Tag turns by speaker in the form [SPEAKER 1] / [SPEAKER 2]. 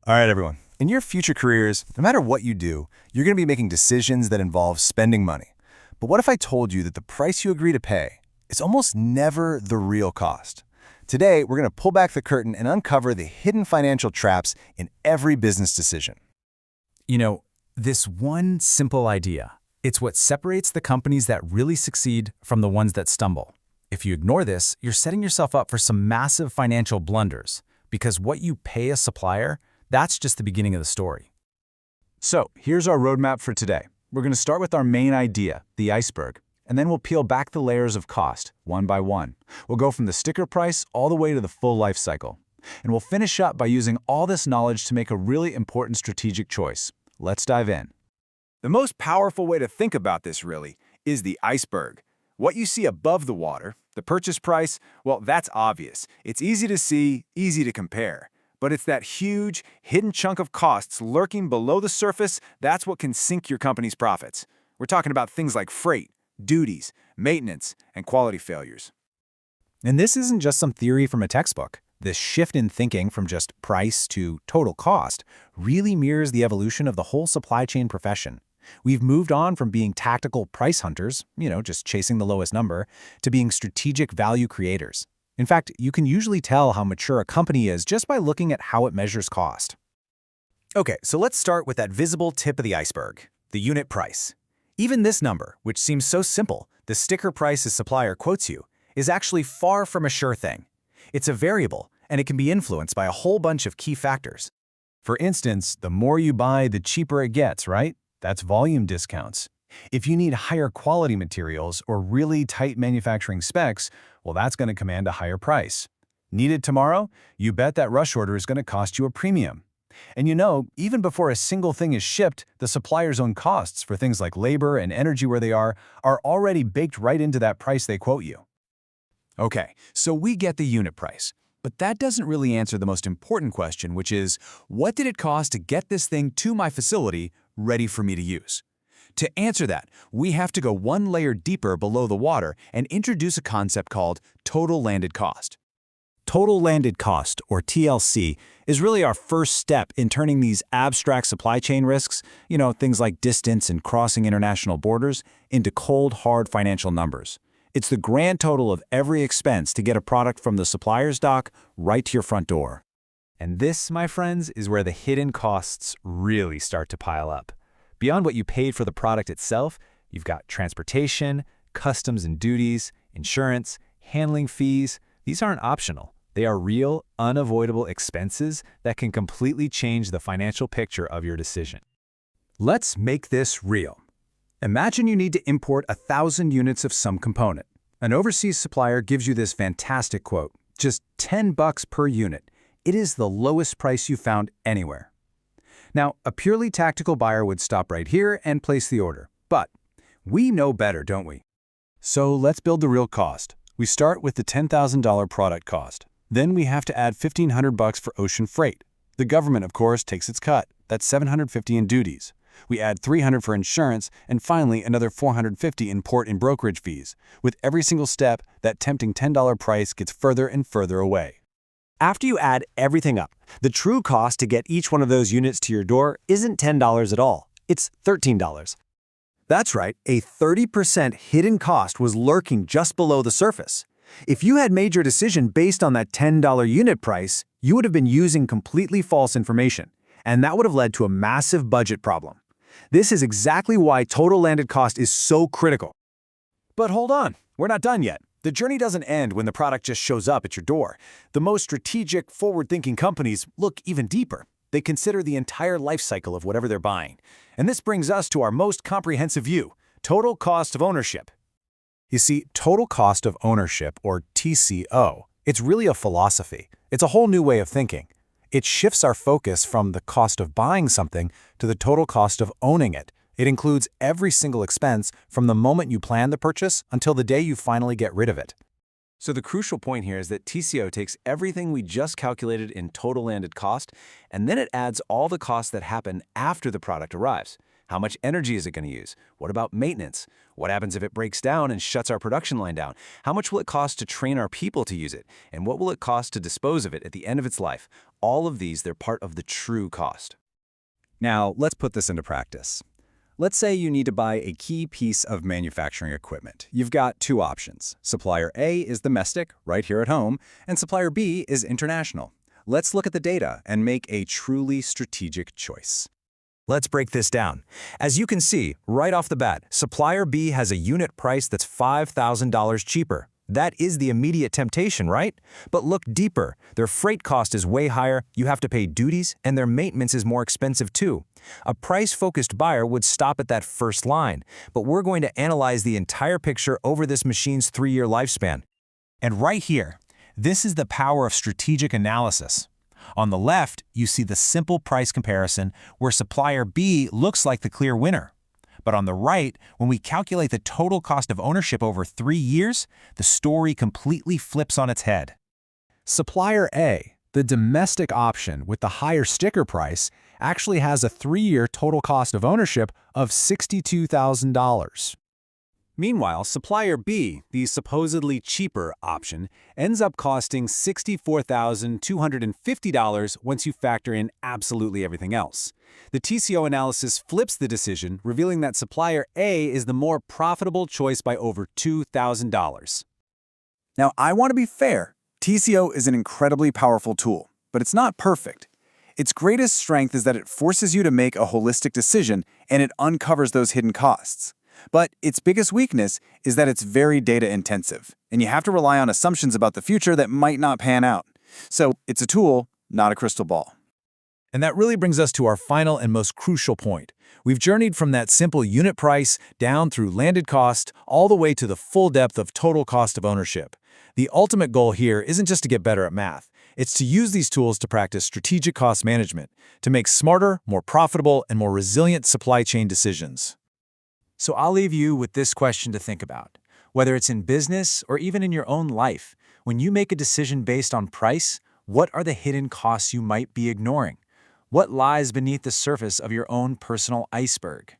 [SPEAKER 1] All right, everyone. In your future careers, no matter what you do, you're going to be making decisions that involve spending money. But what if I told you that the price you agree to pay is almost never the real cost? Today, we're going to pull back the curtain and uncover the hidden financial traps in every business decision.
[SPEAKER 2] This one simple idea, it's what separates the companies that really succeed from the ones that stumble. If you ignore this, you're setting yourself up for some massive financial blunders, because what you pay a supplier, that's just the beginning of the story.
[SPEAKER 3] So here's our roadmap for today. We're going to start with our main idea, the iceberg, and then we'll peel back the layers of cost, one by one. We'll go from the sticker price all the way to the full life cycle. And we'll finish up by using all this knowledge to make a really important strategic choice. Let's dive in.
[SPEAKER 4] The most powerful way to think about this, really, is the iceberg. What you see above the water, the purchase price, well, that's obvious. It's easy to see, easy to compare. But it's that huge, hidden chunk of costs lurking below the surface that's what can sink your company's profits. We're talking about things like freight, duties, maintenance, and quality failures.
[SPEAKER 2] And this isn't just some theory from a textbook. This shift in thinking from just price to total cost really mirrors the evolution of the whole supply chain profession. We've moved on from being tactical price hunters, just chasing the lowest number, to being strategic value creators. In fact, you can usually tell how mature a company is just by looking at how it measures cost.
[SPEAKER 1] Okay, so let's start with that visible tip of the iceberg, the unit price. Even this number, which seems so simple, the sticker price a supplier quotes you, is actually far from a sure thing. It's a variable, and it can be influenced by a whole bunch of key factors.
[SPEAKER 3] For instance, the more you buy, the cheaper it gets, right? That's volume discounts. If you need higher quality materials or really tight manufacturing specs, well, that's going to command a higher price. Need it tomorrow? You bet that rush order is going to cost you a premium. And even before a single thing is shipped, the supplier's own costs for things like labor and energy where they are already baked right into that price they quote you.
[SPEAKER 4] Okay, so we get the unit price. But that doesn't really answer the most important question, which is, what did it cost to get this thing to my facility ready for me to use? To answer that, we have to go one layer deeper below the water and introduce a concept called total landed cost.
[SPEAKER 2] Total landed cost, or TLC, is really our first step in turning these abstract supply chain risks, things like distance and crossing international borders, into cold, hard financial numbers. It's the grand total of every expense to get a product from the supplier's dock right to your front door.
[SPEAKER 3] And this, my friends, is where the hidden costs really start to pile up. Beyond what you paid for the product itself, you've got transportation, customs and duties, insurance, handling fees. These aren't optional. They are real, unavoidable expenses that can completely change the financial picture of your decision.
[SPEAKER 2] Let's make this real. Imagine you need to import 1,000 units of some component. An overseas supplier gives you this fantastic quote, just $10 per unit. It is the lowest price you found anywhere. Now, a purely tactical buyer would stop right here and place the order. But we know better, don't we?
[SPEAKER 3] So let's build the real cost. We start with the $10,000 product cost. Then we have to add $1,500 for ocean freight. The government, of course, takes its cut. That's $750 in duties. We add $300 for insurance, and finally another $450 in port and brokerage fees. With every single step, that tempting $10 price gets further and further away.
[SPEAKER 5] After you add everything up, the true cost to get each one of those units to your door isn't $10 at all. It's $13. That's right, a 30% hidden cost was lurking just below the surface. If you had made your decision based on that $10 unit price, you would have been using completely false information, and that would have led to a massive budget problem. This is exactly why total landed cost is so critical.
[SPEAKER 4] But hold on, we're not done yet. The journey doesn't end when the product just shows up at your door. The most strategic, forward-thinking companies look even deeper. They consider the entire life cycle of whatever they're buying. And this brings us to our most comprehensive view, total cost of ownership.
[SPEAKER 2] You see, total cost of ownership, or TCO, it's really a philosophy. It's a whole new way of thinking. It shifts our focus from the cost of buying something to the total cost of owning it. It includes every single expense from the moment you plan the purchase until the day you finally get rid of it. So the crucial point here is that TCO takes everything we just calculated in total landed cost, and then it adds all the costs that happen after the product arrives. How much energy is it going to use? What about maintenance? What happens if it breaks down and shuts our production line down? How much will it cost to train our people to use it? And what will it cost to dispose of it at the end of its life? All of these, they're part of the true cost.
[SPEAKER 1] Now, let's put this into practice. Let's say you need to buy a key piece of manufacturing equipment. You've got two options. Supplier A is domestic, right here at home, and Supplier B is international. Let's look at the data and make a truly strategic choice.
[SPEAKER 5] Let's break this down. As you can see, right off the bat, Supplier B has a unit price that's $5,000 cheaper. That is the immediate temptation, right? But look deeper. Their freight cost is way higher, you have to pay duties, and their maintenance is more expensive too. A price-focused buyer would stop at that first line, but we're going to analyze the entire picture over this machine's 3-year lifespan.
[SPEAKER 2] And right here, this is the power of strategic analysis. On the left, you see the simple price comparison where Supplier B looks like the clear winner. But on the right, when we calculate the total cost of ownership over 3 years, the story completely flips on its head.
[SPEAKER 3] Supplier A, the domestic option with the higher sticker price, actually has a 3-year total cost of ownership of $62,000.
[SPEAKER 2] Meanwhile, Supplier B, the supposedly cheaper option, ends up costing $64,250 once you factor in absolutely everything else. The TCO analysis flips the decision, revealing that Supplier A is the more profitable choice by over $2,000.
[SPEAKER 4] Now, I want to be fair. TCO is an incredibly powerful tool, but it's not perfect. Its greatest strength is that it forces you to make a holistic decision and it uncovers those hidden costs. But its biggest weakness is that it's very data-intensive, and you have to rely on assumptions about the future that might not pan out. So it's a tool, not a crystal ball.
[SPEAKER 3] And that really brings us to our final and most crucial point. We've journeyed from that simple unit price down through landed cost all the way to the full depth of total cost of ownership. The ultimate goal here isn't just to get better at math. It's to use these tools to practice strategic cost management, to make smarter, more profitable, and more resilient supply chain decisions.
[SPEAKER 2] So I'll leave you with this question to think about. Whether it's in business or even in your own life, when you make a decision based on price, what are the hidden costs you might be ignoring? What lies beneath the surface of your own personal iceberg?